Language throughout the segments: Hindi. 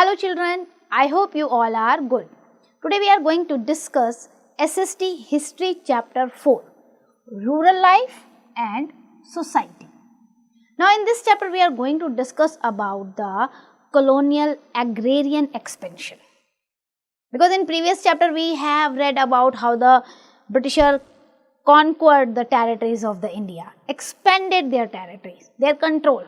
Hello children, I hope you all are good. Today we are going to discuss SST History Chapter 4, Rural Life and Society. Now in this chapter we are going to discuss about the colonial agrarian expansion. Because in previous chapter we have read about how the Britishers conquered the territories of the India, expanded their territories, their control.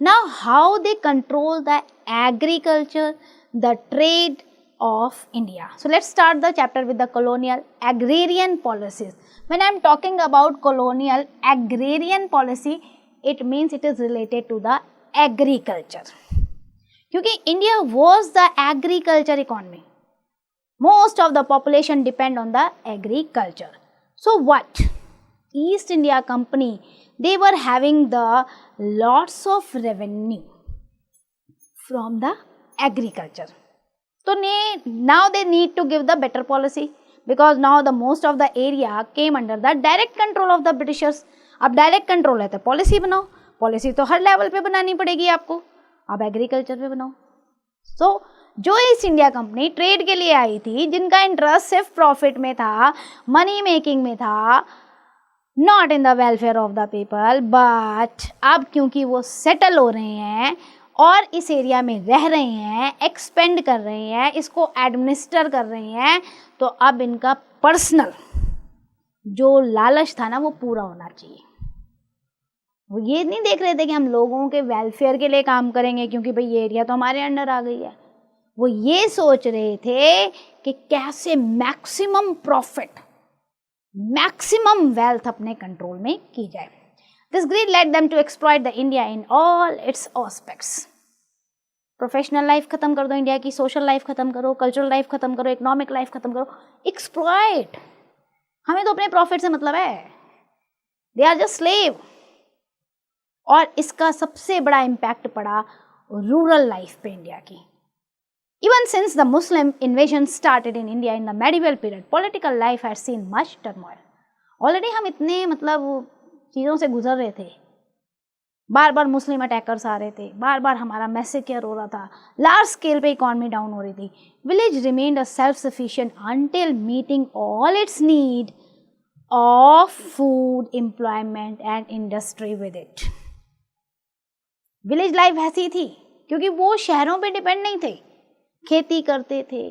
Now how they control the agriculture, the trade of India. So let's start the chapter with the colonial agrarian policies. When I am talking about colonial agrarian policy, it means it is related to the agriculture. Because India was the agriculture economy. Most of the population depend on the agriculture. So what? East India Company, they were having the lots of revenue from the agriculture. So now they need to give the better policy because now the most of the area came under the direct control of the Britishers. अब direct control है तो policy बनाओ, policy तो हर level पे बनानी पड़ेगी आपको, अब agriculture पे बनाओ. So जो ईस्ट इंडिया कंपनी ट्रेड के लिए आई थी, जिनका इंटरेस्ट सिर्फ प्रॉफिट में था, मनी मेकिंग में था, not in the welfare of the people, but अब क्योंकि वो सेटल हो रहे हैं और इस एरिया में रह रहे हैं, एक्सपेंड कर रहे हैं, इसको एडमिनिस्टर कर रहे हैं, तो अब इनका पर्सनल जो लालच था ना वो पूरा होना चाहिए. वो ये नहीं देख रहे थे कि हम लोगों के वेलफेयर के लिए काम करेंगे क्योंकि भाई ये एरिया तो हमारे अंडर आ गई है. वो ये सोच रहे थे कि कैसे मैक्सिमम प्रॉफिट, मैक्सिमम वेल्थ अपने कंट्रोल में की जाए. This greed led them to exploit the India in all its aspects. Professional life खत्म कर दो इंडिया की, सोशल लाइफ खत्म करो, कल्चरल लाइफ खत्म करो, इकोनॉमिक लाइफ खत्म करो, एक्सप्लॉइट. हमें तो अपने प्रॉफिट से मतलब है. They are just slave. और इसका सबसे बड़ा इम्पैक्ट पड़ा रूरल लाइफ पे इंडिया की. Even since the Muslim invasion started in India in the medieval period, political life has seen much turmoil. Already हम इतने चीज़ों से गुजर रहे थे. बार बार मुस्लिम अटैकर्स आ रहे थे, बार बार हमारा मैसेक्योर हो रहा था, लार्ज स्केल पे इकॉनमी डाउन हो रही थी. Village remained a self-sufficient until meeting all its need of food, employment and industry with it. Village life ऐसी थी क्योंकि वो शहरों पे डिपेंड नहीं थे. खेती करते थे,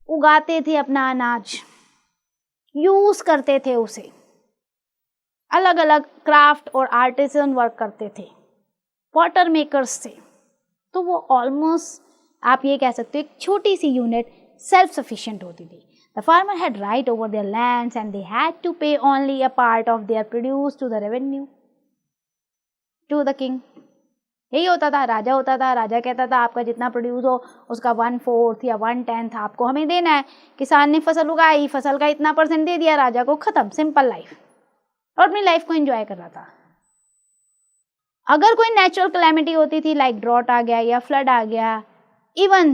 उगाते थे अपना अनाज, यूज करते थे उसे, अलग अलग क्राफ्ट और आर्टिसन वर्क करते थे, पॉटर मेकर्स थे. तो वो ऑलमोस्ट आप ये कह सकते हो एक छोटी सी यूनिट सेल्फ सफिशिएंट होती थी. The farmer had right over their lands and they had to pay only a part of their produce to the revenue to the king. यही होता था. राजा होता था, राजा कहता था आपका जितना प्रोड्यूस हो उसका 1/4 या 1/10 आपको हमें देना है. किसान ने फसल उगाई, फसल का इतना % दे दिया राजा को, खत्म, सिंपल लाइफ. और अपनी लाइफ को एंजॉय कर रहा था. अगर कोई नेचुरल कैलेमिटी होती थी लाइक ड्रॉट आ गया या फ्लड आ गया, even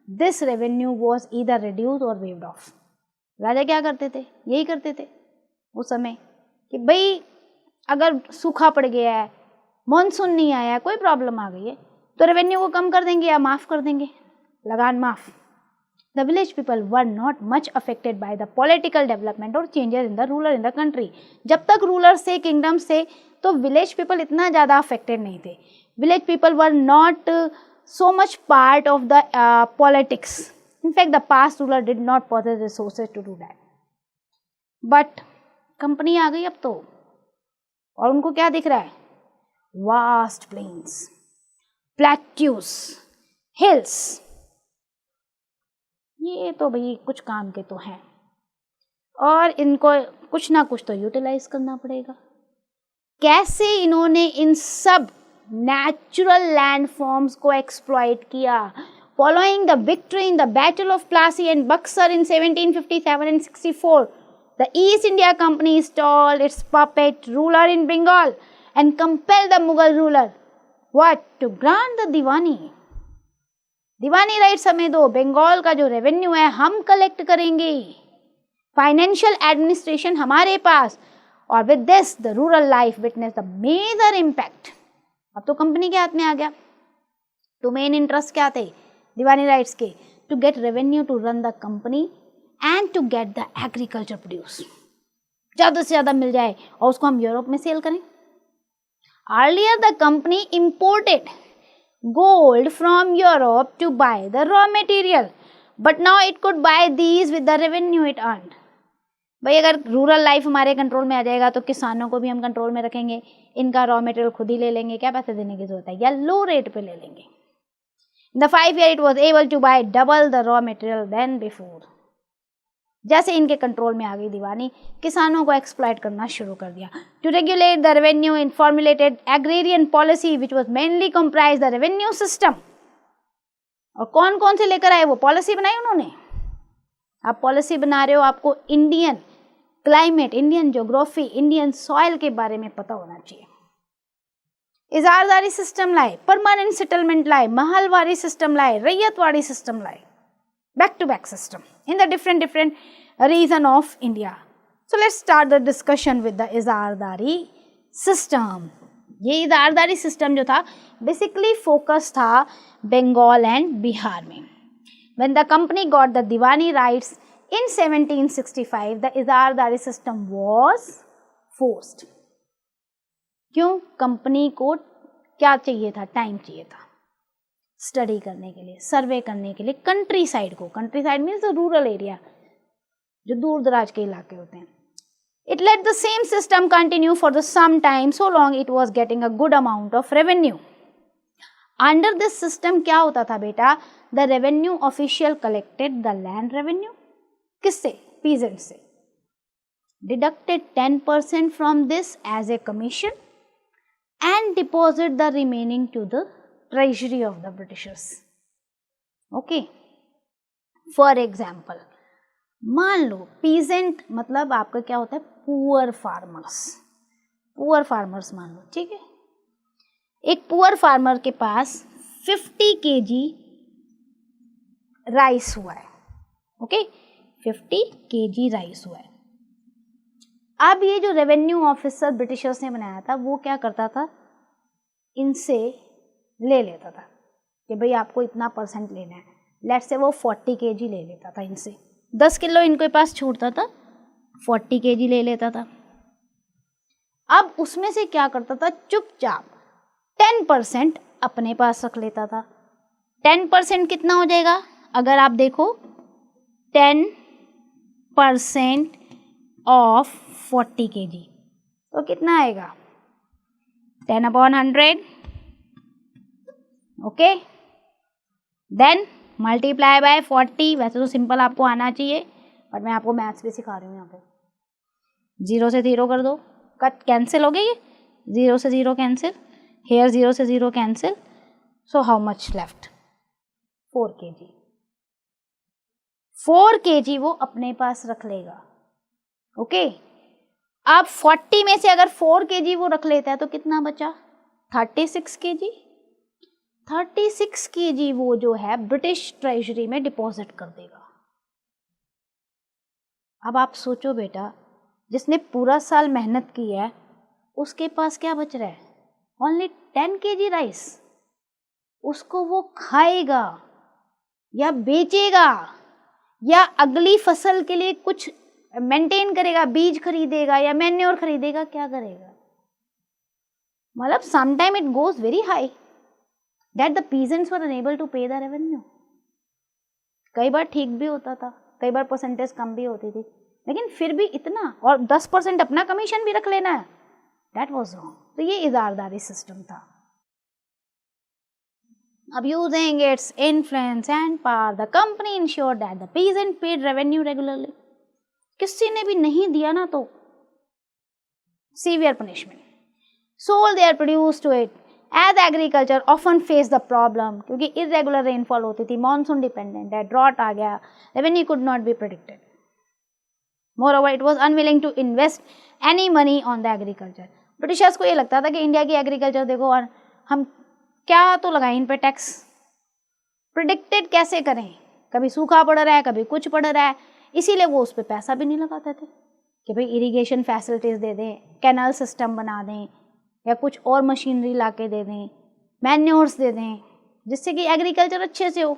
this revenue was either reduce और वेव्ड ऑफ. राजा क्या करते थे? यही करते थे उस समय कि भाई अगर सूखा पड़ गया है, मॉनसून नहीं आया, कोई प्रॉब्लम आ गई है तो रेवेन्यू को कम कर देंगे या माफ़ कर देंगे, लगान माफ़. The village people were not much affected by the political development और changes in the ruler in the country. जब तक रूलर्स थे, किंगडम्स थे, तो विलेज पीपल इतना ज़्यादा अफेक्टेड नहीं थे. Village people were not so much part of the politics. In fact the past ruler did not possess resources to do that. But company आ गई अब तो, और उनको क्या दिख रहा है? Vast plains, plateaus, hills. ये तो भाई कुछ काम के तो हैं और इनको कुछ ना कुछ तो यूटिलाइज करना पड़ेगा. कैसे इन्होंने इन सब नेचुरल लैंड फॉर्म्स को एक्सप्लॉइट किया? Following the victory in the battle of Plassey and Buxar in 1757 and 64, the east India company installed its puppet ruler in Bengal and compel the Mughal ruler what to grant the Diwani. Deewani rights हमें दो, बंगाल का जो रेवेन्यू है हम कलेक्ट करेंगे, फाइनेंशियल एडमिनिस्ट्रेशन हमारे पास. और with this the rural life witness the major impact. अब तो कंपनी के हाथ में आ गया. तो मेन इंटरेस्ट क्या थे? दीवानी राइट्स के, to get revenue to run the company and to get the agriculture produce, ज़्यादा से ज़्यादा मिल जाए और उसको हम यूरोप में सेल करें. Earlier the company imported gold from Europe to buy the raw material, but now it could buy these with the revenue it earned. भाई अगर रूरल लाइफ हमारे कंट्रोल में आ जाएगा तो किसानों को भी हम कंट्रोल में रखेंगे, इनका रॉ मटेरियल खुद ही ले लेंगे, क्या पैसे देने की जरूरत है, या लो रेट पे ले लेंगे. In the 5 year it was able to buy double the raw material than before. जैसे इनके कंट्रोल में आ गई दीवानी, किसानों को एक्सप्लॉइट करना शुरू कर दिया. To regulate the revenue in formulated agrarian policy which was mainly comprise the revenue system. और कौन कौन से लेकर आए, वो पॉलिसी बनाई उन्होंने. आप पॉलिसी बना रहे हो, आपको Indian climate, Indian geography, Indian soil के बारे में पता होना चाहिए. इजारदारी सिस्टम लाए, परमानेंट सेटलमेंट लाए, महलवारी सिस्टम लाए, रैयतवाड़ी सिस्टम लाए, back to back system in the different region of India. So let's start the discussion with the Izardari system. ये इजारदारी सिस्टम जो था बेसिकली फोकस था बंगाल एंड बिहार में. When the company got the Diwani rights in 1765, the इजारदारी system was forced. क्यों? कंपनी को क्या चाहिए था, टाइम चाहिए था स्टडी करने के लिए, सर्वे करने के लिए कंट्री साइड को. Country side means rural area, जो दूर दराज के इलाके होते हैं. It let the same system continue for the some time so long it was getting a good amount of revenue. Under this system क्या होता था बेटा, the revenue official collected the land revenue. किससे? पीजेंट से. Deducted 10% from this as a commission and deposit the remaining to the treasury of the Britishers. Okay. For example, मान लो peasant मतलब आपका क्या होता है, पुअर फार्मर्स. पुअर फार्मर्स मान लो, ठीक है. एक पुअर फार्मर के पास 50 kg राइस हुआ है. ओके, 50 kg राइस हुआ है. अब ये जो रेवेन्यू ऑफिसर ब्रिटिशर्स ने बनाया था, वो क्या करता था, इनसे ले लेता था कि भाई आपको इतना परसेंट लेना है. लेट से वो 40 kg ले लेता था इनसे, 10 किलो इनके पास छूटता था, 40 kg ले लेता था. अब उसमें से क्या करता था, चुपचाप 10% अपने पास रख लेता था. 10% कितना हो जाएगा, अगर आप देखो 10% ऑफ 40 kg तो कितना आएगा, 10/100. Okay, then multiply by 40. वैसे तो सिंपल आपको आना चाहिए, बट मैं आपको मैथ्स भी सिखा रही हूँ. यहाँ पे 0 से 0 कर दो, कट कैंसिल हो गई, ये 0 से 0 कैंसिल, हेयर 0 से 0 cancel. So how much left, 4 kg. 4 kg वो अपने पास रख लेगा. ओके, अब 40 में से अगर 4 kg वो रख लेता है तो कितना बचा, 36 kg. 36 kg वो जो है ब्रिटिश ट्रेजरी में डिपॉजिट कर देगा. अब आप सोचो बेटा, जिसने पूरा साल मेहनत की है उसके पास क्या बच रहा है, ओनली 10 kg राइस. उसको वो खाएगा या बेचेगा या अगली फसल के लिए कुछ मेंटेन करेगा, बीज खरीदेगा या मैन्योर खरीदेगा, क्या करेगा. मतलब sometime it goes very high that the peasants were unable to pay the revenue. कई बार ठीक भी होता था, कई बार परसेंटेज कम भी होती थी, लेकिन फिर भी इतना, और 10% अपना कमीशन भी रख लेना है, that was wrong. तो ये इजारदारी सिस्टम था. अब using its influence and power, the company ensured that the peasant paid revenue regularly. किसी ने भी नहीं दिया ना तो severe punishment. Sold their produce to it. As agriculture often faced the problem, क्योंकि irregular rainfall होती थी, monsoon dependent है, drought आ गया, revenue could not be predicted. Moreover, it was unwilling to invest any money on the agriculture. Britishers को ये लगता था कि इंडिया की एग्रीकल्चर देखो, और हम क्या तो लगाएं इन पे टैक्स, प्रिडिक्टेड कैसे करें, कभी सूखा पड़ रहा है, कभी कुछ पड़ रहा है, इसीलिए वो उस पर पैसा भी नहीं लगाते थे कि भाई इरिगेशन फैसिलिटीज़ दे दें, कैनाल सिस्टम बना दें, या कुछ और मशीनरी ला के दे दें, मैन्योर्स दे दें, जिससे कि एग्रीकल्चर अच्छे से हो.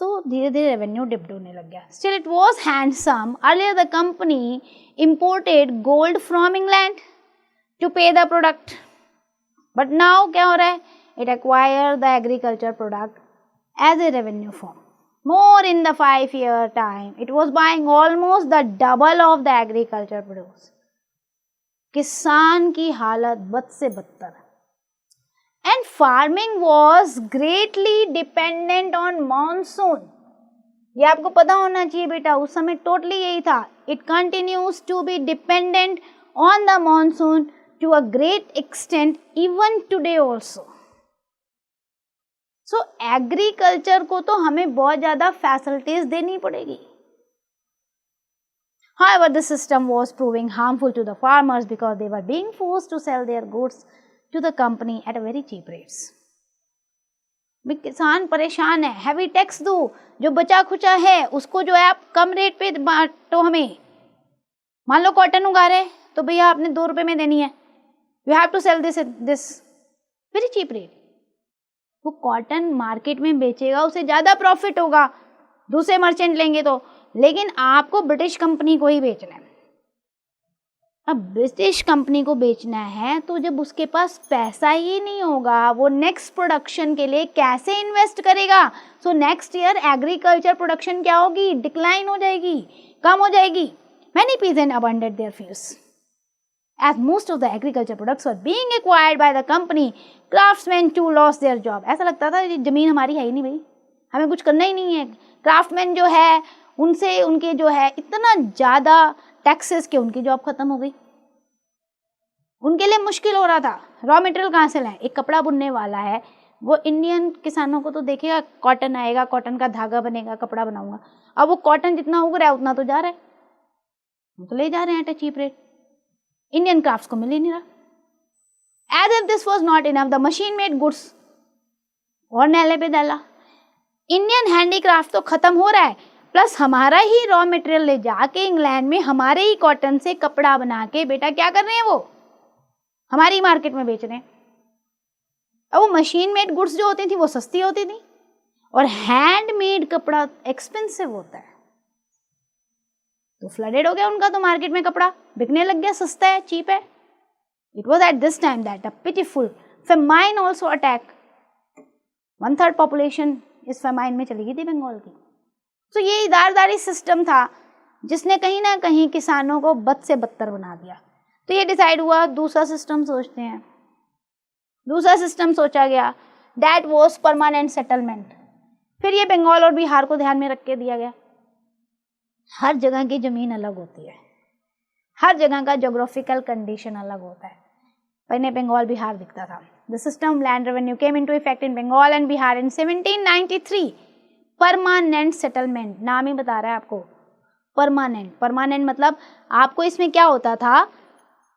तो धीरे धीरे रेवेन्यू डिप्ड होने लग गया. Still it was handsome. Earlier the company imported gold from England to pay the product, but now क्या हो रहा है, it acquire the agriculture product as a revenue form. More in the 5-year time, it was buying almost the double of the agriculture produce. किसान की हालत बद से बदतर. And farming was greatly dependent on monsoon. ये आपको पता होना चाहिए बेटा, उस समय टोटली यही था. It continues to be dependent on the monsoon to a great extent even today also. So agriculture को तो हमें बहुत ज़्यादा फैसिलिटीज देनी पड़ेगी. However, the system was proving harmful to the farmers because they were being forced to sell their goods to the company at a very cheap rates. किसान परेशान है, हैवी टैक्स दो, जो बचा खुचा है उसको जो है आप कम रेट पे बांटो हमें. मान लो कॉटन उगा रहे तो भैया आपने 2 रुपये में देनी है. You have to sell this very cheap rate. वो कॉटन मार्केट में बेचेगा, उसे ज़्यादा प्रॉफिट होगा, दूसरे मर्चेंट लेंगे तो, लेकिन आपको ब्रिटिश कंपनी को ही बेचना है. अब ब्रिटिश कंपनी को बेचना है तो जब उसके पास पैसा ही नहीं होगा, वो नेक्स्ट प्रोडक्शन के लिए कैसे इन्वेस्ट करेगा. So next year agriculture production क्या होगी, डिक्लाइन हो जाएगी, कम हो जाएगी. Many peasant abandoned their fields as most of the agriculture products were being acquired by the company. Craftsmen too lost their job. ऐसा लगता था जमीन हमारी है ही नहीं भाई, हमें कुछ करना ही नहीं है. क्राफ्टमैन जो है उनसे उनके जो है इतना ज़्यादा टैक्सेस के उनकी जॉब खत्म हो गई. उनके लिए मुश्किल हो रहा था. रॉ मटेरियल कहाँ से लाएं. एक कपड़ा बुनने वाला है, वो इंडियन किसानों को तो देखेगा, कॉटन आएगा, कॉटन का धागा बनेगा, कपड़ा बनाऊंगा. अब वो कॉटन जितना उग रहा है उतना तो जा रहा है, वो तो ले जा रहे हैं at a cheap rate. Indian crafts को मिल ही नहीं रहा. As if this was not enough, the machine made goods और नैले पे डाला. इंडियन हैंडीक्राफ्ट तो खत्म हो रहा है, प्लस हमारा ही रॉ मटेरियल ले जाके इंग्लैंड में हमारे ही कॉटन से कपड़ा बना के बेटा क्या कर रहे हैं, वो हमारी मार्केट में बेच रहे हैं. अब वो मशीन मेड गुड्स जो होती थी वो सस्ती होती थी और हैंडमेड कपड़ा एक्सपेंसिव होता है. तो फ्लडेड हो गया उनका तो मार्केट में कपड़ा बिकने लग गया, सस्ता है, चीप है. It was at this time that a pitiful famine also attack. 1/3 population इस फेमाइन में चली गई थी बंगाल की. तो ये इदारदारी सिस्टम था जिसने कहीं ना कहीं किसानों को बद से बदतर बना दिया. तो ये डिसाइड हुआ दूसरा सिस्टम सोचते हैं. दूसरा सिस्टम सोचा गया, दैट वॉज परमानेंट सेटलमेंट. फिर ये बंगाल और बिहार को ध्यान में रख के दिया गया. हर जगह की ज़मीन अलग होती है, हर जगह का जोग्राफिकल कंडीशन अलग होता है. पहले बंगाल बिहार दिखता था. The system land revenue came into effect in Bengal and Bihar in 1793. Permanent settlement, नाम ही बता रहा है आपको, परमानेंट. परमानेंट मतलब आपको इसमें क्या होता था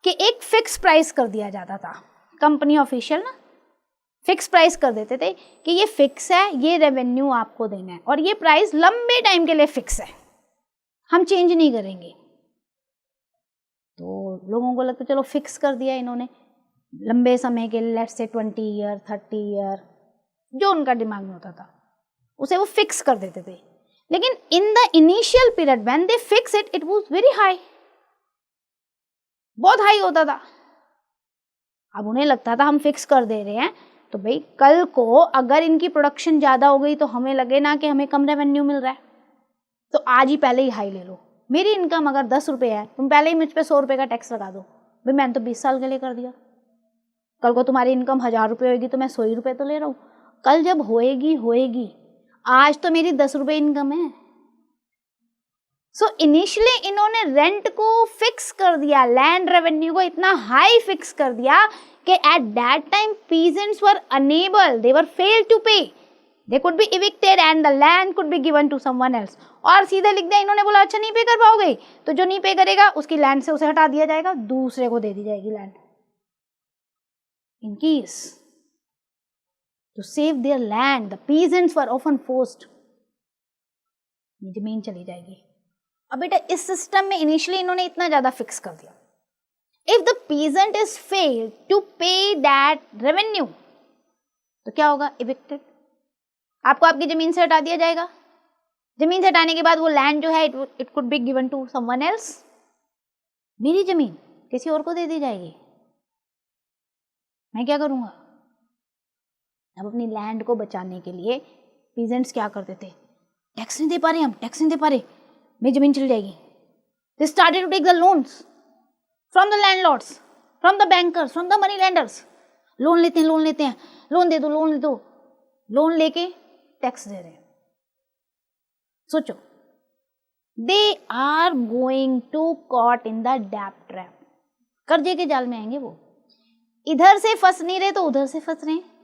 कि एक फिक्स प्राइस कर दिया जाता था. कंपनी ऑफिशियल ना फिक्स प्राइस कर देते थे कि ये फिक्स है, ये रेवेन्यू आपको देना है और ये प्राइस लंबे टाइम के लिए फिक्स है, हम चेंज नहीं करेंगे. तो लोगों को लगता चलो फिक्स कर दिया इन्होंने लंबे समय के, लेट्स से 20 ईयर 30 ईयर, जो उनका दिमाग में होता था उसे वो फिक्स कर देते थे. लेकिन in the initial period when they fix it, it was very high, बहुत हाई होता था. अब उन्हें लगता था हम फिक्स कर दे रहे हैं तो भाई कल को अगर इनकी प्रोडक्शन ज़्यादा हो गई तो हमें लगे ना कि हमें कम रेवेन्यू मिल रहा है, तो आज ही पहले ही हाई ले लो. मेरी इनकम अगर 10 रुपये है, तुम पहले ही मुझ पे 100 रुपये का टैक्स लगा दो. भाई मैंने तो 20 साल के लिए कर दिया, कल को तुम्हारी इनकम 1000 रुपये होगी तो मैं 100 रुपये तो ले रहा हूँ. कल जब होएगी, आज तो मेरी 10 रुपये इनकम है. सो इनिशियली इन्होंने रेंट को फिक्स कर दिया, लैंड रेवेन्यू को इतना हाई फिक्स कर दिया कि at that time peasants were unable, they were fail to pay, they could be evicted and the land could be given to someone else. और सीधे लिख दिया इन्होंने, बोला अच्छा नहीं पे कर पाओगे तो जो नहीं पे करेगा उसकी लैंड से उसे हटा दिया जाएगा, दूसरे को दे दी जाएगी land. In case to save their land the peasants were often forced, जमीन चली जाएगी. अब बेटा इस सिस्टम में इनिशियली इन्होंने इतना ज्यादा फिक्स कर दिया. If the peasant is fail to pay that revenue तो क्या होगा, इविक्टेड, आपको आपकी जमीन से हटा दिया जाएगा. जमीन से हटाने के बाद वो लैंड जो है it could be given to someone else. मेरी जमीन किसी और को दे दी जाएगी, मैं क्या करूँगा? अब अपनी लैंड को बचाने के लिए पीजेंट्स क्या करते थे, टैक्स नहीं दे पा रहे, हम टैक्स नहीं दे पा रहे, मेरी जमीन चली जाएगी। They started to take the loans from the landlords, from the bankers, from the money lenders. Loan लेते हैं, लोन लेते हैं, लोन दे दो, लोन दे दो, लोन लेके टैक्स दे रहे हैं। सोचो, they are going to caught in the डेब्ट ट्रैप। कर्जे के जाल में आएंगे वो, इधर से फंस नहीं रहे तो उधर से फंस रहे हैं।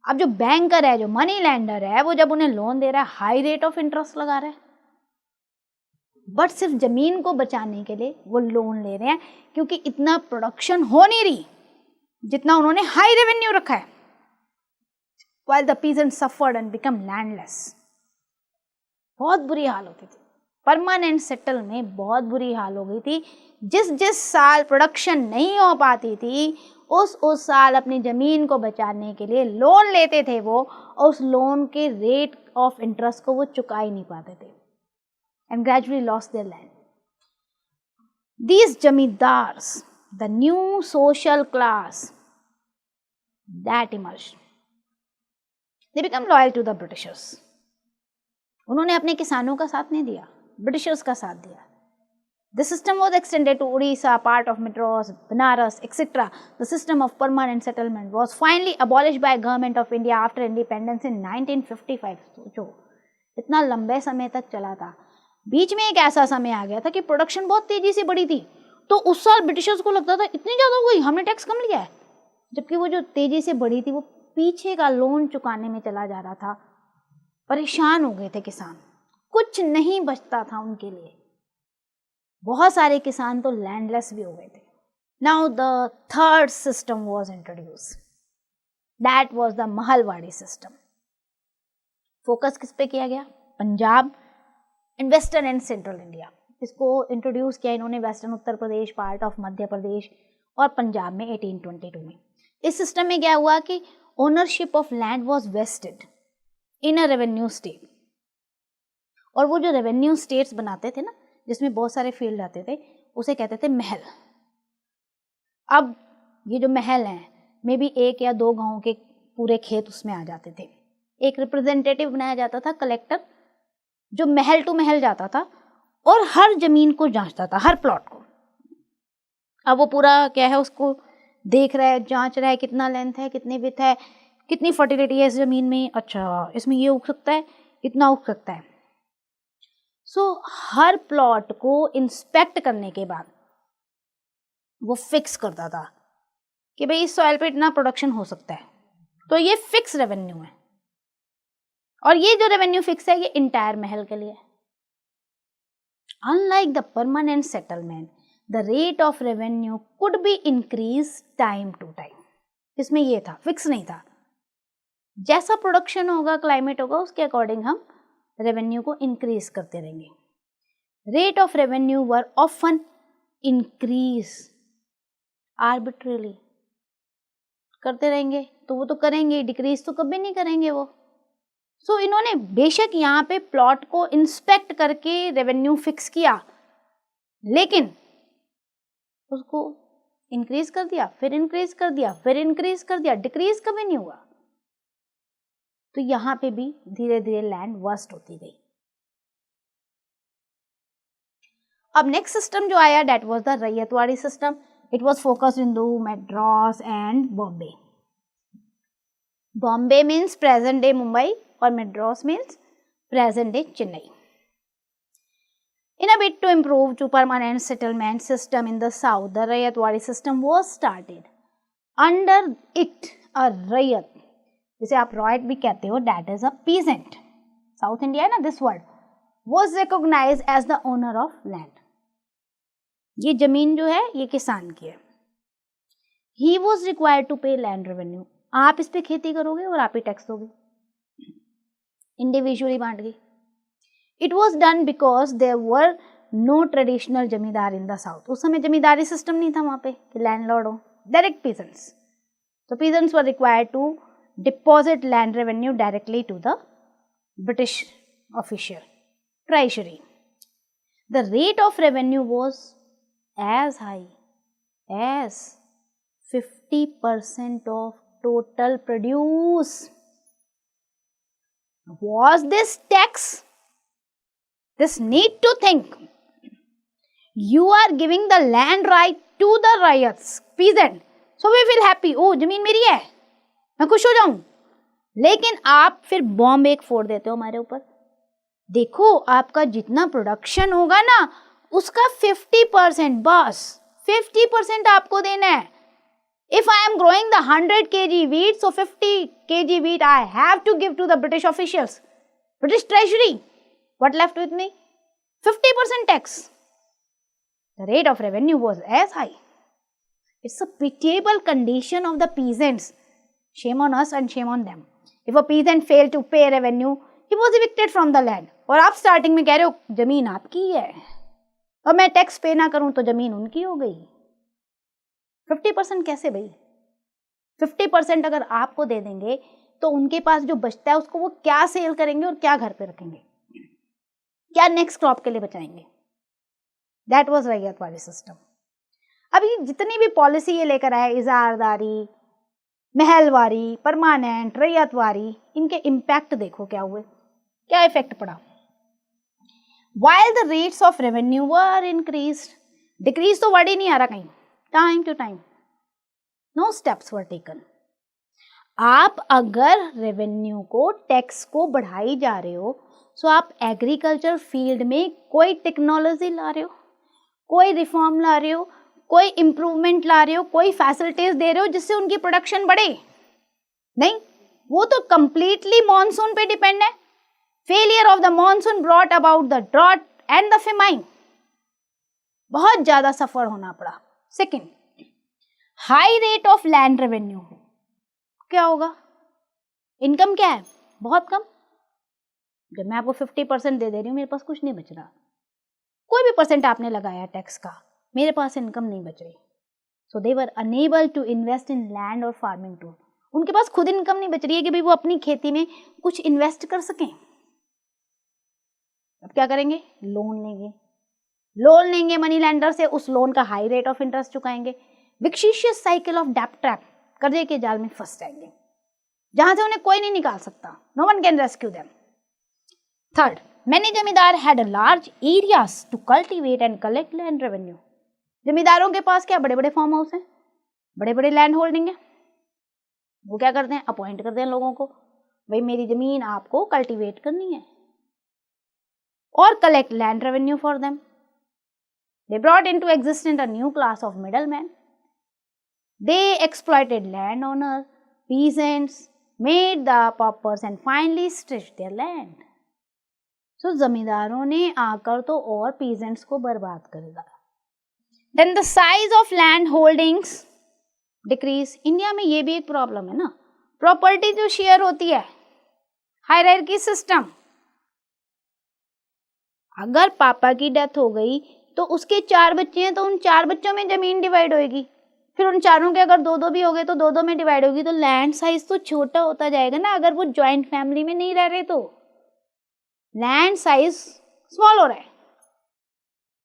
अब जो बैंकर है, जो मनी लैंडर है, वो जब उन्हें लोन दे रहा है हाई रेट ऑफ इंटरेस्ट लगा रहा है, बट सिर्फ जमीन को बचाने के लिए वो लोन ले रहे हैं, क्योंकि इतना प्रोडक्शन हो नहीं रही जितना उन्होंने हाई रेवेन्यू रखा है। while the peasants suffered and become landless। बहुत बुरी हाल होती थी, परमानेंट सेटल में बहुत बुरी हाल हो गई थी। जिस जिस साल प्रोडक्शन नहीं हो पाती थी उस साल अपनी ज़मीन को बचाने के लिए लोन लेते थे वो, और उस लोन के रेट ऑफ इंटरेस्ट को वो चुका ही नहीं पाते थे, and gradually lost their land. These zamindars, the new social class that emerged, they become loyal to the Britishers. उन्होंने अपने किसानों का साथ नहीं दिया, ब्रिटिशर्स का साथ दिया। The system was extended to Odisha, part of Madras, Banaras, etc. The system of permanent settlement was finally abolished by Government of India after independence in 1955। सोचो, इतना लंबे समय तक चला था। बीच में एक ऐसा समय आ गया था कि प्रोडक्शन बहुत तेजी से बढ़ी थी, तो उस साल ब्रिटिशर्स को लगता था इतनी ज़्यादा हो गई, हमने टैक्स कम लिया है, जबकि वो जो तेजी से बढ़ी थी वो पीछे का लोन चुकाने में चला जा रहा था। परेशान हो गए थे किसान, कुछ नहीं बचता था उनके लिए। बहुत सारे किसान तो लैंडलेस भी हो गए थे। Now the third system was introduce, that was the Mahalwari system. Focus किस पे किया गया? Punjab and western and central India. इसको इंट्रोड्यूस किया इन्होंने western Uttar Pradesh, part of Madhya Pradesh और पंजाब में 1822 में। इस सिस्टम में क्या हुआ कि ownership of land was vested in a revenue state, और वो जो रेवेन्यू स्टेट्स बनाते थे ना, जिसमें बहुत सारे फील्ड आते थे, उसे कहते थे महल। अब ये जो महल हैं, मे बी 1 या 2 गांव के पूरे खेत उसमें आ जाते थे। एक रिप्रेजेंटेटिव बनाया जाता था, कलेक्टर, जो महल टू महल जाता था और हर जमीन को जांचता था, हर प्लॉट को। अब वो पूरा क्या है, उसको देख रहा है, जांच रहा है, कितना लेंथ है, कितनी विड्थ है, कितनी फर्टिलिटी है इस जमीन में, अच्छा इसमें ये उग सकता है, इतना उग सकता है। सो हर प्लॉट को इंस्पेक्ट करने के बाद वो फिक्स करता था कि भाई इस सॉइल पे इतना प्रोडक्शन हो सकता है, तो ये फिक्स रेवेन्यू है। और ये जो रेवेन्यू फिक्स है ये इंटायर महल के लिए। Unlike the permanent settlement, the rate of revenue could be increase time to time. इसमें ये था, फिक्स नहीं था, जैसा प्रोडक्शन होगा, क्लाइमेट होगा, उसके अकॉर्डिंग हम रेवेन्यू को इंक्रीज करते रहेंगे। Rate of revenue were often increase arbitrarily, करते रहेंगे तो वो तो करेंगे, डिक्रीज तो कभी नहीं करेंगे वो। सो इन्होंने बेशक यहाँ पे प्लॉट को इंस्पेक्ट करके रेवेन्यू फिक्स किया, लेकिन उसको इंक्रीज कर दिया, फिर इंक्रीज कर दिया, फिर इंक्रीज कर दिया, डिक्रीज कभी नहीं हुआ। तो यहाँ पे भी धीरे धीरे लैंड वर्स्ट होती गई। अब नेक्स्ट सिस्टम जो आया, that was the Ryotwari system. It was focused in Madras and Bombay. Bombay means present day Mumbai और Madras means present day Chennai. In a bid to improve to permanent settlement system in the south, the ryotwari system was started. Under it, a रैयत, जिसे आप रॉयट भी कहते हो, that is a peasant. South India है ना, this word was recognized as the owner of land. ये जमीन जो है ये किसान की है। He was required to pay land revenue. आप इस पे खेती करोगे और आप ही टैक्स दोगे, इंडिविजुअली बांट गई। It was done because there were no traditional जमींदार in the south. उस समय जमींदारी सिस्टम नहीं था वहाँ पे कि लैंडलॉर्ड हो, direct peasants. So peasants were required to deposit land revenue directly to the British official. treasury. The rate of revenue was as high as 50% of total produce. Was this tax? This need to think. You are giving the land right to the riots, peasant. So we feel happy. Oh, जमीन मेरी है, मैं खुश हो जाऊं. लेकिन आप फिर बॉम्ब एक फोड़ देते हो हमारे ऊपर. देखो, आपका जितना प्रोडक्शन होगा ना, उसका 50% बस 50% आपको देना है. If I am growing the 100 kg wheat, so 50 kg wheat I have to give to the British officials, British treasury. What left with me? 50% tax. The rate of revenue was as high. It's a pitiable condition of the peasants. Shame on us and shame on them. If a peasant failed to pay revenue, he was evicted from the land. और आप स्टार्टिंग में कह रहे हो जमीन आपकी है और मैं टैक्स पे ना करूं तो जमीन उनकी हो गई. 50% कैसे भाई? 50% अगर आपको दे देंगे तो उनके पास जो बचता है उसको वो क्या सेल करेंगे और क्या घर पे रखेंगे, क्या नेक्स्ट क्रॉप के लिए बचाएंगे? That was ryotwari system. अभी जितनी भी पॉलिसी ये लेकर आए, इजारदारी, महलवारी, परमानेंट, रैयतवाड़ी, इनके इम्पैक्ट देखो क्या हुए, क्या इफेक्ट पड़ा. While the rates of revenue were increased, decrease तो वर्ड ही नहीं आ रहा कहीं. Time to time, no steps were taken. आप अगर रेवेन्यू को, टैक्स को बढ़ाई जा रहे हो, सो आप एग्रीकल्चर फील्ड में कोई टेक्नोलॉजी ला रहे हो, कोई रिफॉर्म ला रहे हो, कोई इम्प्रूवमेंट ला रहे हो, कोई फैसिलिटीज दे रहे हो जिससे उनकी प्रोडक्शन बढ़े? नहीं, वो तो कंप्लीटली मॉनसून पे डिपेंड है. Failure of the monsoon brought about the drought and the famine. बहुत ज्यादा सफर होना पड़ा. Second, high rate of land revenue. क्या होगा? इनकम क्या है? बहुत कम. जब मैं आपको 50% दे रही हूँ, मेरे पास कुछ नहीं बच रहा. कोई भी परसेंट आपने लगाया टैक्स का, मेरे पास इनकम नहीं बच रही. So they were unable to invest in land और फार्मिंग टू. उनके पास खुद इनकम नहीं बच रही है कि भाई वो अपनी खेती में कुछ इन्वेस्ट कर सकें. अब क्या करेंगे? लोन लेंगे. लोन लेंगे मनी लेंडर से, उस लोन का हाई रेट ऑफ इंटरेस्ट चुकाएंगे. विक्शिशियस साइकिल ऑफ डेब्ट ट्रैप, कर्जे के जाल में फंस जाएंगे जहां से उन्हें कोई नहीं निकाल सकता. No one can rescue them. Third, many zamindar had a large areas to cultivate and collect land revenue. जमींदारों के पास क्या बड़े बड़े फार्म हाउस हैं, बड़े बड़े लैंड होल्डिंग है. वो क्या करते हैं? अपॉइंट करते हैं लोगों को, भाई मेरी जमीन आपको कल्टीवेट करनी है, और collect land revenue for them. They brought into existence a new class of middlemen. They exploited landowner, peasants, made the paupers and finally stretched their land. So जमींदारों ने आकर तो और peasants को बर्बाद कर दिया. Then the size of land holdings decrease. India में ये भी एक प्रॉब्लम है ना, प्रॉपर्टी जो शेयर होती है, हायरार्की सिस्टम. अगर पापा की डेथ हो गई तो उसके 4 बच्चे हैं, तो उन 4 बच्चों में जमीन डिवाइड होएगी. फिर उन चारों के अगर 2-2 भी हो गए तो 2-2 में डिवाइड होगी. तो लैंड साइज तो छोटा होता जाएगा ना, अगर वो जॉइंट फैमिली में नहीं रह रहे तो लैंड साइज स्मॉल हो रहा है.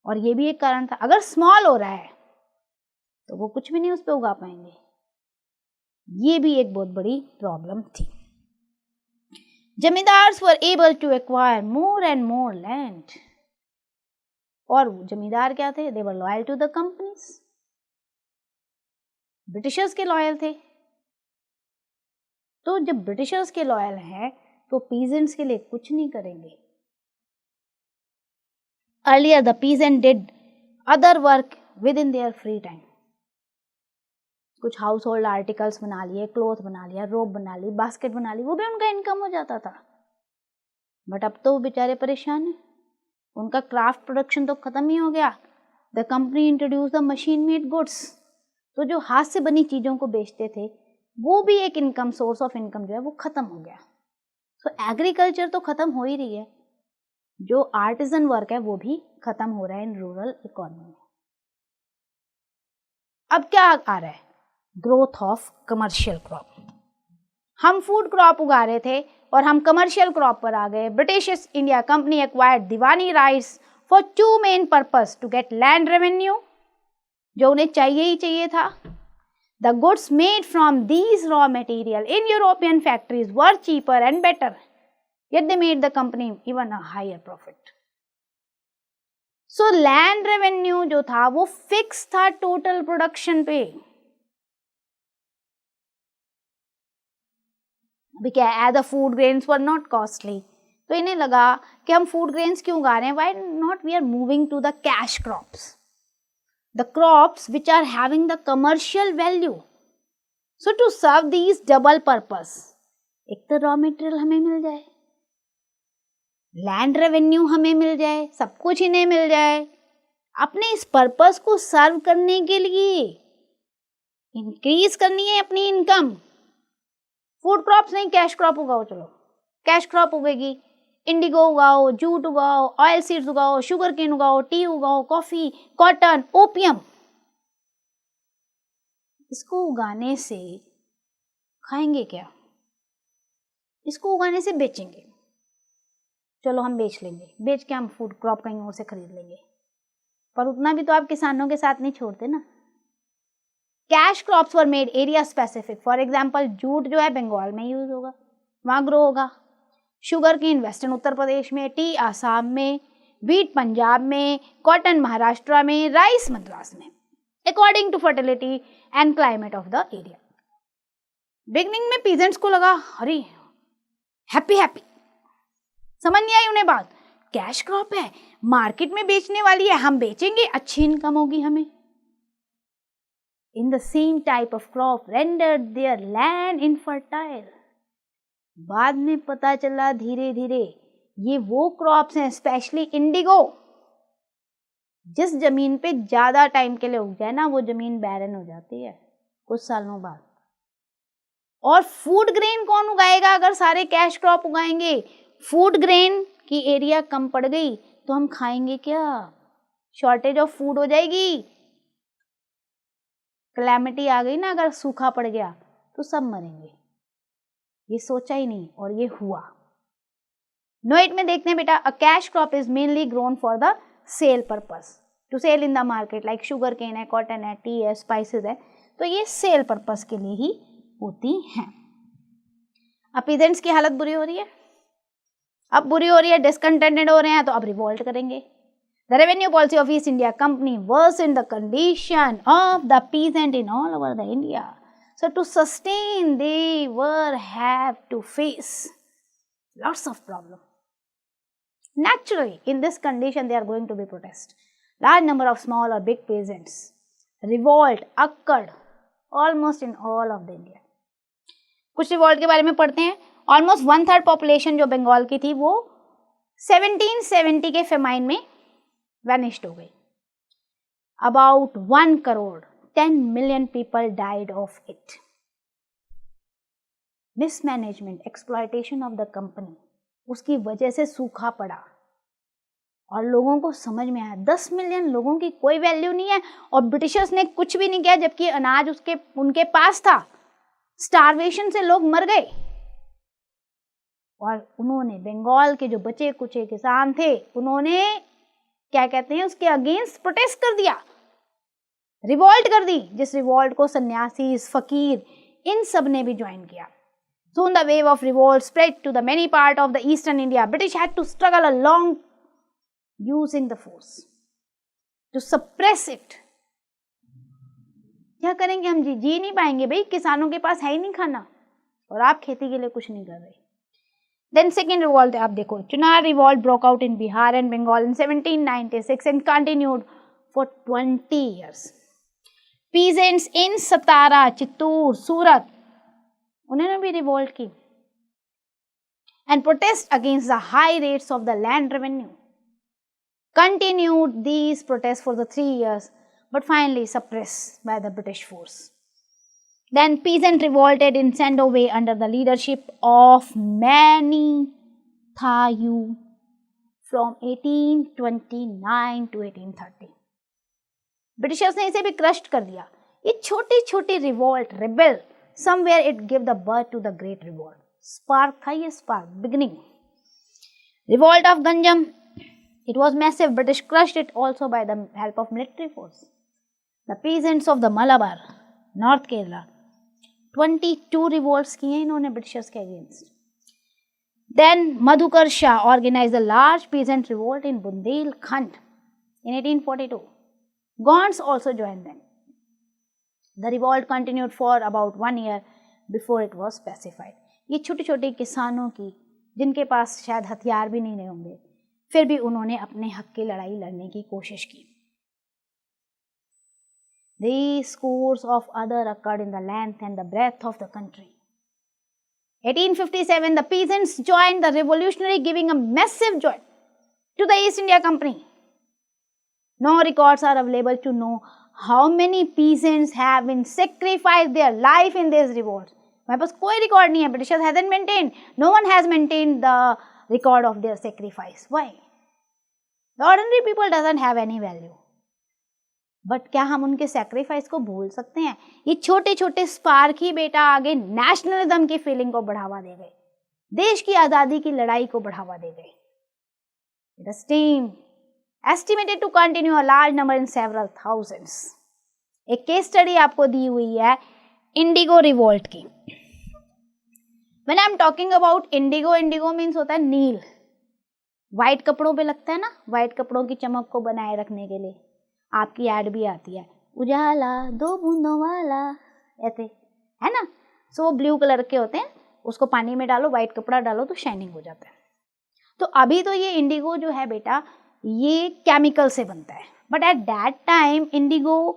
और ये भी एक कारण था, अगर स्मॉल हो रहा है तो वो कुछ भी नहीं उस पर उगा पाएंगे. ये भी एक बहुत बड़ी प्रॉब्लम थी. Zamindars were able to acquire more and more land. और जमींदार क्या थे? They were loyal to the companies. Britishers के लॉयल थे. तो जब ब्रिटिशर्स के लॉयल हैं तो पीजेंट्स के लिए कुछ नहीं करेंगे. Earlier the peasant did other work with in their free time. कुछ हाउस होल्ड आर्टिकल्स बना लिए, क्लोथ बना लिया, रोप बना ली, बास्केट बना ली, वो भी उनका इनकम हो जाता था. बट अब तो वो बेचारे परेशान हैं, उनका क्राफ्ट प्रोडक्शन तो खत्म ही हो गया. The company introduce the machine made goods. तो जो हाथ से बनी चीज़ों को बेचते थे वो भी एक इनकम, सोर्स ऑफ इनकम जो है वो खत्म हो गया. सो एग्रीकल्चर तो खत्म हो ही रही है, जो आर्टिजन वर्क है वो भी खत्म हो रहा है इन रूरल इकोनॉमी में. अब क्या आ रहा है? Growth of commercial crop. हम फूड क्रॉप उगा रहे थे, और हम कमर्शियल क्रॉप पर आ गए, British East India Company acquired diwani rights for two main purpose, to get land revenue, जो उन्हें चाहिए ही चाहिए था. The goods made from these raw material in European factories were cheaper and better, yet they made the company even a higher profit. So land revenue जो था वो फिक्स था टोटल प्रोडक्शन पे. अभी क्या है, as the food grains were not costly, तो इन्हें लगा कि हम फूड ग्रेन्स क्यों उगा रहे हैं, why not we are moving to the cash crops, the crops which are having the commercial value. So to serve these double purpose, एक तो रॉ मटेरियल हमें मिल जाए, लैंड रेवेन्यू हमें मिल जाए, सब कुछ इन्हें मिल जाए, अपने इस पर्पस को सर्व करने के लिए इंक्रीज करनी है अपनी इनकम. फूड क्रॉप्स नहीं, कैश क्रॉप उगाओ, चलो कैश क्रॉप उगेगी, इंडिगो उगाओ, जूट उगाओ, ऑयल सीड्स उगाओ, शुगर केन उगाओ, टी उगाओ, कॉफी, कॉटन, ओपियम. इसको उगाने से खाएंगे क्या, इसको उगाने से बेचेंगे, चलो हम बेच लेंगे, बेच के हम फूड क्रॉप कहीं और से खरीद लेंगे, पर उतना भी तो आप किसानों के साथ नहीं छोड़ते ना. Cash crops were made area specific. For example jute जो है बंगाल में यूज होगा, वहाँ ग्रो होगा, शुगर केन वेस्टर्न उत्तर प्रदेश में, टी आसाम में, व्हीट पंजाब में, कॉटन महाराष्ट्र में, राइस मद्रास में, according to fertility and climate of the area. Beginning में पीजेंट्स को लगा अरे हैप्पी हैप्पी, समझ नहीं आई उन्हें बात, कैश क्रॉप है, मार्केट में बेचने वाली है, हम बेचेंगे, अच्छी इनकम होगी हमें. In the same type of crop rendered there land infertile. बाद में पता चला धीरे धीरे ये वो क्रॉप्स हैं, स्पेशली इंडिगो, जिस जमीन पे ज्यादा टाइम के लिए उग जाए ना वो जमीन बैरन हो जाती है कुछ सालों बाद. और फूड ग्रेन कौन उगाएगा अगर सारे कैश क्रॉप उगाएंगे, फूड ग्रेन की एरिया कम पड़ गई तो हम खाएंगे क्या, शॉर्टेज ऑफ फूड हो जाएगी. कैलेमिटी आ गई ना, अगर सूखा पड़ गया तो सब मरेंगे. ये सोचा ही नहीं और ये हुआ. नोएट में देखते हैं बेटा, a cash crop is mainly grown for the sale purpose, to sell in the market, like sugar cane है, कॉटन है, टी है, स्पाइसेस है, तो ये सेल पर्पस के लिए ही होती हैं. अब पीजेंट्स की हालत बुरी हो रही है, अब बुरी हो रही है, डिसकंटेंटेड हो रहे हैं, तो अब रिवोल्ट करेंगे. The revenue policy of East India Company worsened the condition of the peasant in all over the India. So to sustain, they were have to face lots of problems. Naturally, in this condition, they are going to be protest. Large number of small or big peasants revolt occurred almost in all of the India. कुछ रिवॉल्ट के बारे में पढ़ते हैं. ऑलमोस्ट 1/3 पॉपुलेशन जो बंगाल की थी वो 1770 के फेमाइन में वैनिश्ड हो गई. About 1,10,000,000 people died of it. Mismanagement, exploitation of the company, उसकी वजह से सूखा पड़ा और लोगों को समझ में आया 10 मिलियन लोगों की कोई वैल्यू नहीं है और ब्रिटिशर्स ने कुछ भी नहीं किया, जबकि अनाज उनके पास था. स्टारवेशन से लोग मर गए और उन्होंने बंगाल के जो बचे कुचे किसान थे उन्होंने क्या कहते हैं उसके अगेंस्ट प्रोटेस्ट कर दिया, रिवॉल्ट कर दी, जिस रिवॉल्ट को सन्यासी, फकीर, इन सब ने भी ज्वाइन किया. Soon the wave of revolt spread to the many part of the eastern India. British had to struggle along using the force to suppress it. क्या करेंगे हम, जी नहीं पाएंगे भाई, किसानों के पास है ही नहीं खाना और आप खेती के लिए कुछ नहीं कर रहे. Then second revolt, आप देखो, Chunar revolt broke out in Bihar and Bengal in 1796 and continued for 20 years. Peasants in सतारा, चित्तूर, सूरत, उन्होंने भी रिवोल्ट की and protest against the high rates of the land revenue. Continued these protests for the 3 years, but finally suppressed by the British force. Then peasant revolted in Sandowe under the leadership of Mani Thayu from 1829 to 1830. Britishers ने इसे भी क्रस्ट कर दिया. ये छोटी छोटी revolt, rebel, somewhere it gave the birth to the great revolt. Spark था ये, spark, beginning. Revolt of Ganjam, it was massive. British crushed it also by the help of military force. The peasants of the Malabar, North Kerala, 22 revolts किए इन्होंने Britishers के against. Then Madhukar Shah organized a large peasant revolt in Bundelkhand in 1842. Gonds also joined them. The revolt continued for about 1 year before it was pacified. ये छोटे छोटे किसानों की, जिनके पास शायद हथियार भी नहीं होंगे, फिर भी उन्होंने अपने हक की लड़ाई लड़ने की कोशिश की. These scores of others occurred in the length and the breadth of the country. 1857, the peasants joined the revolutionary, giving a massive joy to the East India Company. No records are available to know how many peasants have been sacrificed their life in these revolts. हमारे पास कोई रिकॉर्ड नहीं है. Britishers hasn't maintained. No one has maintained the record of their sacrifice. Why? The ordinary people doesn't have any value. But क्या हम उनके सेक्रीफाइस को भूल सकते हैं? ये छोटे छोटे स्पार्क ही बेटा आगे नेशनलिज्म की फीलिंग को बढ़ावा दे गए, देश की आज़ादी की लड़ाई को बढ़ावा दे गए. The steam estimated to continue a large number in several thousands. एक केस स्टडी आपको दी हुई है इंडिगो रिवोल्ट की. When I am talking about indigo, indigo means होता है नील. वाइट कपड़ों पे लगता है ना, वाइट कपड़ों की चमक को बनाए रखने के लिए आपकी ऐड भी आती है, उजाला 2 बूंदों वाला, ऐसे है ना. सो वो ब्लू कलर के होते हैं, उसको पानी में डालो, वाइट कपड़ा डालो तो शाइनिंग हो जाता है. तो अभी तो ये इंडिगो जो है बेटा ये केमिकल से बनता है, but at that time Indigo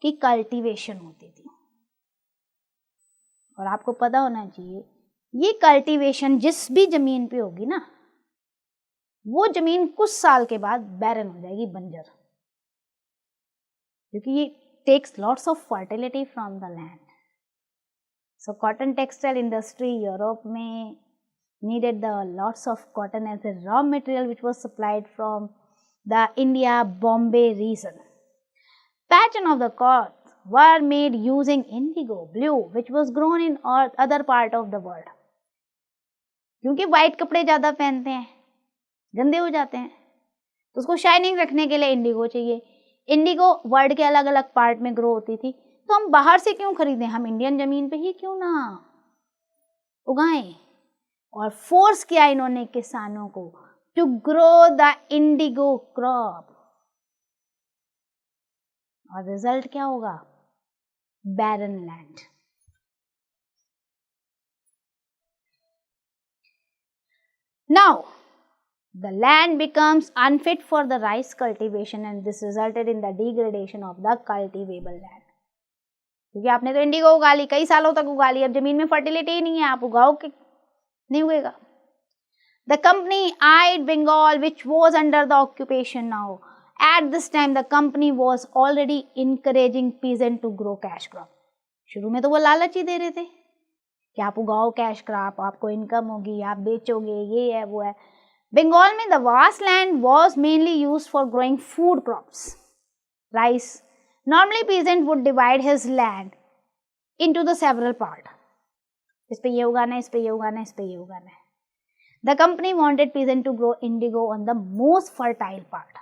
की कल्टीवेशन होती थी. और आपको पता होना चाहिए ये कल्टीवेशन जिस भी जमीन पे होगी ना, वो जमीन कुछ साल के बाद बैरन हो जाएगी, बंजर, क्योंकि ये takes lots of fertility from the land. So cotton textile industry Europe में needed the lots of cotton as a raw material which was supplied from the India Bombay region. Pattern of the cloth were made using indigo blue which was grown in other part of the world. क्योंकि वाइट कपड़े ज़्यादा पहनते हैं, गंदे हो जाते हैं, तो उसको शाइनिंग रखने के लिए इंडिगो चाहिए. इंडिगो वर्ल्ड के अलग अलग पार्ट में ग्रो होती थी, तो हम बाहर से क्यों खरीदें, हम इंडियन ज़मीन पे ही क्यों ना उगाएं. और फोर्स किया इन्होंने किसानों को to grow the indigo crop. और रिजल्ट क्या होगा? Barren land. Now the land becomes unfit for the rice cultivation and this resulted in the degradation of the cultivable land. क्योंकि आपने तो इंडिगो उगा ली, कई सालों तक उगा ली, अब जमीन में फर्टिलिटी ही नहीं है, आप उगाओ कि नहीं उगेगा. The company eyed Bengal which was under the occupation now. At this time the company was already encouraging peasant to grow cash crop. शुरू में तो वो लालच ही दे रहे थे कि आप उगाओ कैश क्रॉप, आपको इनकम होगी, आप बेचोगे, ये है वो है. बंगाल में the vast land was mainly used for growing food crops, rice. Normally peasant would divide his land into the several part. इस पे ये उगाना है, इस पे ये उगाना है, इस पे ये उगाना है. The company wanted peasants to grow indigo on the most fertile part.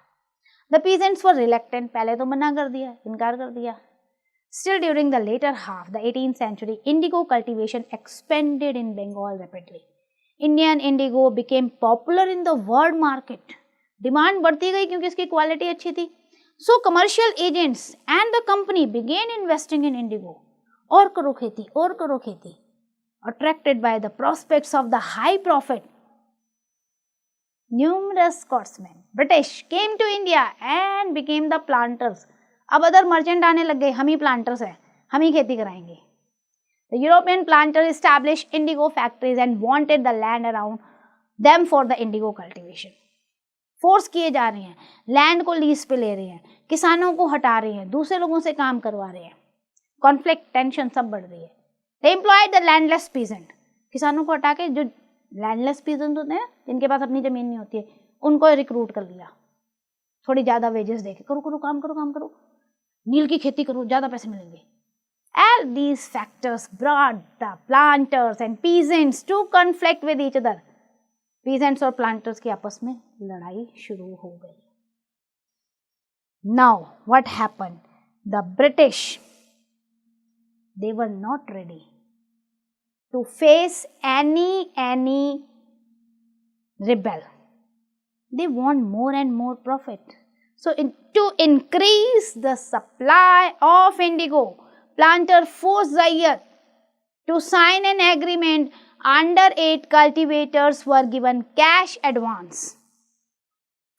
The peasants were reluctant. पहले तो मना कर दिया, इनकार कर दिया. Still during the later half, the 18th century, indigo cultivation expanded in Bengal rapidly. Indian indigo became popular in the world market. Demand बढ़ती गई क्योंकि इसकी क्वालिटी अच्छी थी. So commercial agents and the company began investing in indigo. और करो खेती, और करो खेती. Attracted by the prospects of the high profit, numerous Scotsmen, British came to India and became the planters. अब अदर मर्चेंट आने लग गए, हम ही प्लांटर्स हैं, हम ही खेती कराएंगे. The European planters established indigo factories and wanted the land around them for the indigo cultivation. Force किए जा रहे हैं, लैंड को लीज पे ले रहे हैं, किसानों को हटा रहे हैं, दूसरे लोगों से काम करवा रहे हैं. कॉन्फ्लिक्ट, टेंशन सब बढ़ रही है. They employed the landless peasant. किसानों को हटा के जो लैंडलेस पीजेंट होते हैं, जिनके पास अपनी जमीन नहीं होती है, उनको रिक्रूट कर लिया. थोड़ी ज़्यादा वेजेस देके, करो करो काम करो, काम करो, नील की खेती करो, ज़्यादा पैसे मिलेंगे. All these factors brought the planters and peasants to conflict with each other. Peasants और planters की आपस में लड़ाई शुरू हो गई. Now what happened? The British, they were not ready to face any rebel. They want more and more profit. So to increase the supply of indigo, planter forced Zaire to sign an agreement. Under 8 cultivators were given cash advance.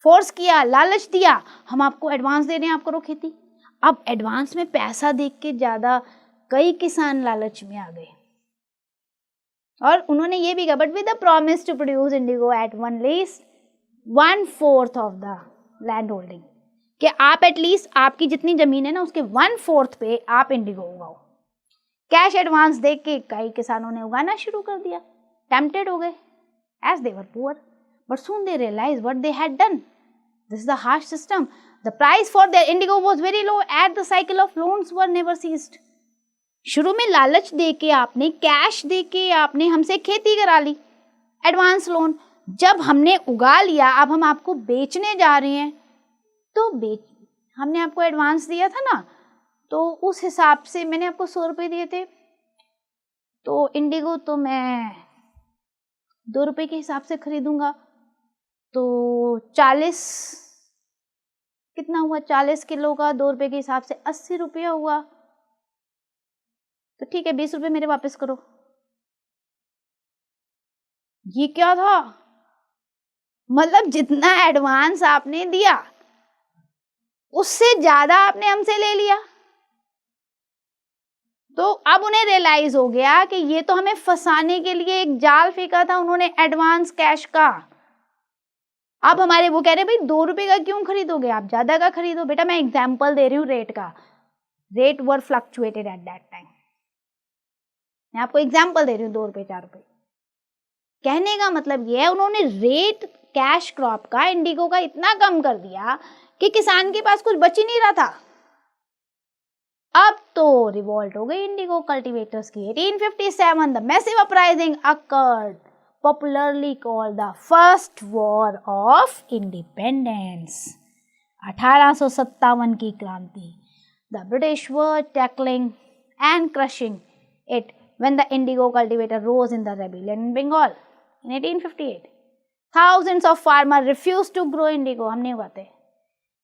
Force किया, लालच दिया, हम आपको एडवांस दे रहे हैं, आप करो खेती. अब एडवांस में पैसा देख के ज्यादा कई किसान लालच में आ गए और उन्होंने ये भी कहा, but with the promise to produce indigo at one least 1/4 of the land holding, कि आप एटलीस्ट आपकी जितनी जमीन है ना उसके 1/4 पे आप इंडिगो उगाओ. कैश एडवांस देख के कई किसानों ने उगाना शुरू कर दिया. टेम्पटेड हो गए as they were poor, but soon they realise what they had done. This is the harsh system. The price for their indigo was very low at the cycle of loans were never ceased. शुरू में लालच दे के आपने, कैश दे के आपने हमसे खेती करा ली, एडवांस लोन. जब हमने उगा लिया, अब हम आपको बेचने जा रहे हैं, तो हमने आपको एडवांस दिया था ना, तो उस हिसाब से मैंने आपको 100 रुपये दिए थे, तो इंडिगो तो मैं 2 रुपये के हिसाब से खरीदूंगा, तो 40 कितना हुआ, 40 किलो का 2 रुपये के हिसाब से 80 रुपया हुआ. तो ठीक है, 20 रुपये मेरे वापस करो. ये क्या था? मतलब जितना एडवांस आपने दिया उससे ज्यादा आपने हमसे ले लिया. तो अब उन्हें रियलाइज हो गया कि ये तो हमें फंसाने के लिए एक जाल फेंका था उन्होंने एडवांस कैश का. अब हमारे वो कह रहे भाई 2 रुपये का क्यों खरीदोगे, आप ज्यादा का खरीदो. बेटा मैं एग्जाम्पल दे रही हूँ रेट का. Rate were fluctuated eight that time. मैं आपको एग्जाम्पल दे रही हूँ 2 रुपये 4 रुपये. कहने का मतलब ये है, उन्होंने रेट कैश क्रॉप का, इंडिगो का इतना कम कर दिया कि किसान के पास कुछ बच ही नहीं रहा था. अब तो रिवॉल्ट हो गई इंडिगो कल्टीवेटर्स की. 1857 the massive uprising occurred, popularly called the first war of independence. 1857 की क्रांति. The British were tackling and crushing it when the indigo cultivator rose in the rebellion in Bengal in 1858. Thousands of farmers refused to grow indigo. हम नहीं उगाते,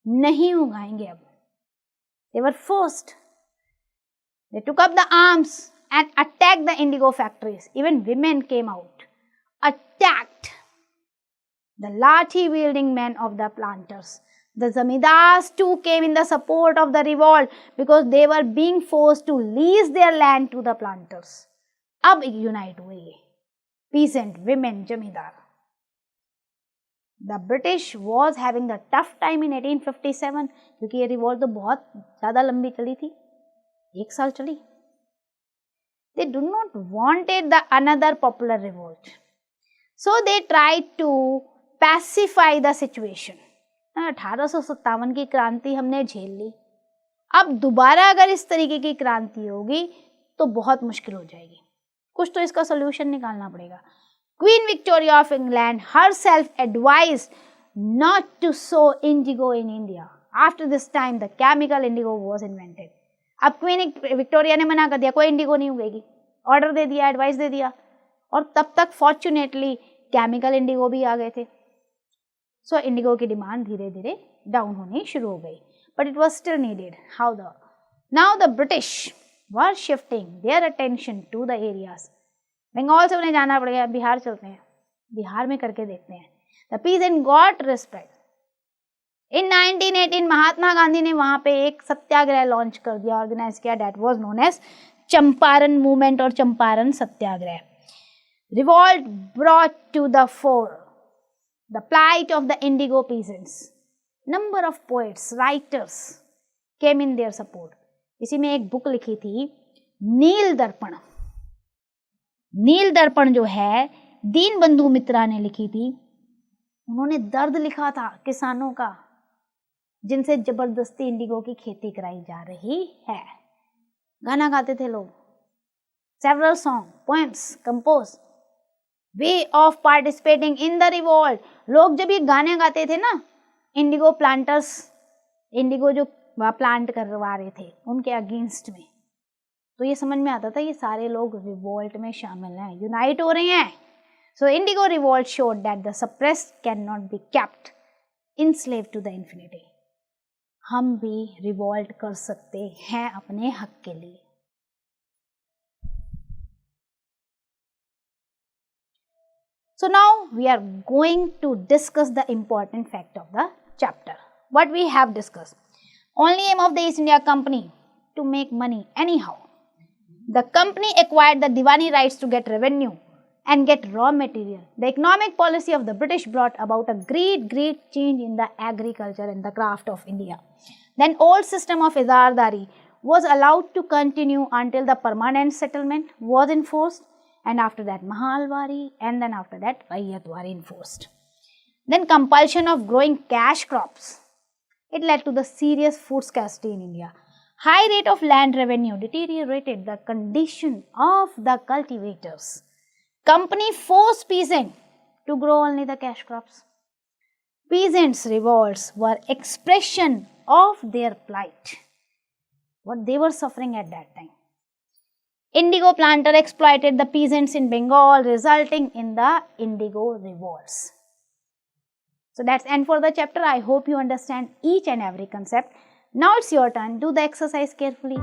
नहीं उगाएंगे अब. They were forced. They took up the arms and attacked the indigo factories. Even women came out, attacked the lathi-wielding men of the planters. The zamindars too came in the support of the revolt because they were being forced to lease their land to the planters. अब यूनाइट हुए ये peasant, women, जमींदार. The British was having the tough time in 1857 क्योंकि ये रिवॉल्ट तो बहुत ज़्यादा लंबी चली थी, 1 साल चली. They do not wanted the another popular revolt, so they tried to pacify the situation. 1857 की क्रांति हमने झेल ली, अब दोबारा अगर इस तरीके की क्रांति होगी तो बहुत मुश्किल हो जाएगी. कुछ तो इसका सोल्यूशन निकालना पड़ेगा. Queen Victoria of England herself advised not to sow indigo in India. After this time the chemical indigo was invented. अब क्वीन विक्टोरिया ने मना कर दिया, कोई इंडिगो नहीं उगेगी, ऑर्डर दे दिया, एडवाइस दे दिया, और तब तक फॉर्चुनेटली केमिकल इंडिगो भी आ गए थे. सो इंडिगो की डिमांड धीरे धीरे डाउन होनी शुरू हो गई, but it was still needed. How the now the British were shifting their attention to the areas. Bengal से उन्हें जाना पड़ेगा, बिहार चलते हैं, बिहार में करके देखते हैं. The peasant got respect. In 1918 Mahatma Gandhi ने वहां पे एक सत्याग्रह लॉन्च कर दिया, ऑर्गेनाइज किया. That was known as Champaran movement और Champaran satyagraha. Revolt brought to the fore the plight of the indigo peasants. Number of poets, writers came in their support. इसी में एक बुक लिखी थी नील दर्पण. नील दर्पण जो है दीनबंधु मित्रा ने लिखी थी. उन्होंने दर्द लिखा था किसानों का जिनसे जबरदस्ती इंडिगो की खेती कराई जा रही है. गाना गाते थे लोग, several song, poems composed, way of participating in the revolt. लोग जब ये गाने गाते थे ना, इंडिगो प्लांटर्स, इंडिगो जो प्लांट करवा रहे थे उनके अगेंस्ट में, तो ये समझ में आता था ये सारे लोग रिवोल्ट में शामिल हैं, यूनाइट हो रहे हैं. So indigo revolt showed that the suppressed can not be kept enslaved to the infinity. हम भी रिवोल्ट कर सकते हैं अपने हक के लिए. So now we are going to discuss the important fact of the chapter. What we have discussed. Only aim of the East India Company to make money anyhow. The company acquired the Diwani rights to get revenue and get raw material. The economic policy of the British brought about a great change in the agriculture and the craft of India. Then old system of Izardari was allowed to continue until the permanent settlement was enforced, and after that Mahalwari, and then after that Raiyatwari enforced. Then compulsion of growing cash crops. It led to the serious food scarcity in India. High rate of land revenue deteriorated the condition of the cultivators. Company forced peasants to grow only the cash crops. Peasants' revolts were expression of their plight, what they were suffering at that time. Indigo planter exploited the peasants in Bengal, resulting in the indigo revolts. So that's end for the chapter. I hope you understand each and every concept. Now it's your turn. Do the exercise carefully.